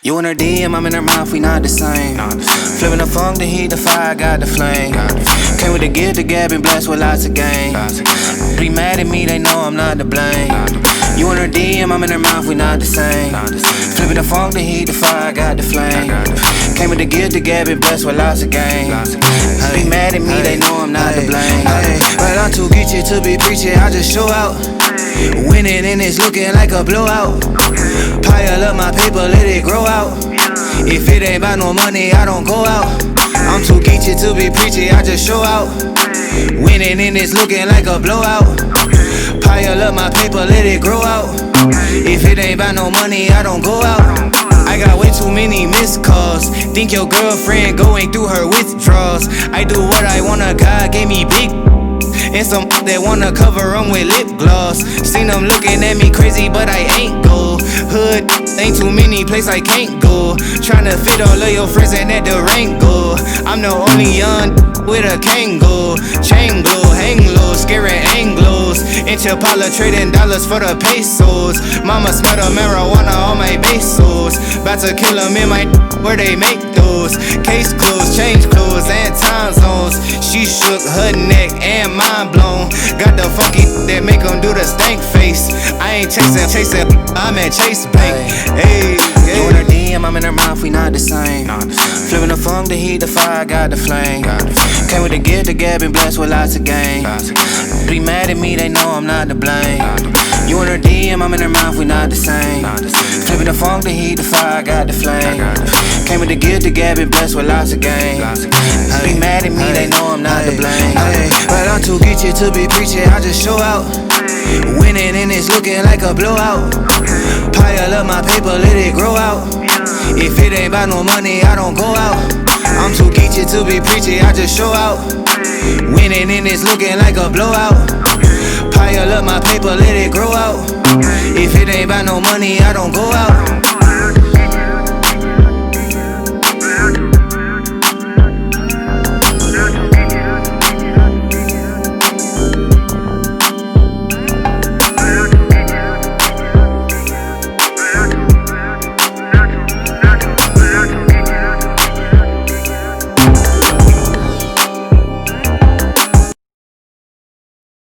You in her DM, I'm in her mouth, we not the same. Flipping the funk, the heat, the fire, got the flame. Came with the gift, the gab, and blessed with lots of game. Be mad at me, they know I'm not to blame. You in her DM, I'm in her mouth, we not the same. Flipping the funk, the heat, the fire, got the flame. Came with the gift, the gab, and blessed with lots of game. Be mad at me, they know I'm not to blame. But I'm too geeky to be preaching, I just show out. Winning and it's looking like a blowout. Pile up my paper, let it grow out. If it ain't about no money, I don't go out. I'm too geeky to be preachy, I just show out. Winning and it's looking like a blowout. Pile up my paper, let it grow out. If it ain't about no money, I don't go out. I got way too many missed calls. Think your girlfriend going through her withdrawals. I do what I wanna, God gave me big and some that wanna cover them with lip gloss. Seen them looking at me crazy, but I ain't go. Hood, ain't too many places I can't go. Tryna fit all of your friends and at the Durango. I'm the only young with a Kango. Chain glow, hang low, scaring Anglos. In Chapala trading dollars for the pesos. Mama smell the marijuana on my pesos. About to kill them in my where they make those. Case closed, change clothes and time zones. She shook her neck and mind blown. Got the funky that make them do the stank face. I ain't chasing, I'm at Chase Bank. Hey, you in her DM, I'm in her mouth, we not the same. Flipping the funk, the heat, the fire, got the flame. Came with the gift, the gab, and blessed with lots of game. Be mad at me, they know I'm not to blame. You in her DM, I'm in her mouth, we not the same. Flipping the funk, the heat, the fire, got the flame. Came with the gift, the gab, and blessed with lots of game. Be mad at me, they know I'm not to blame. But I'm too geeky to be preaching, I just show out. Winning and it's looking like a blowout. Pile up my paper, let it grow out. If it ain't about no money, I don't go out. I'm too geeky to be preaching, I just show out. Winning and it's looking like a blowout. Pile up my paper, let it grow out. If it ain't about no money, I don't go out.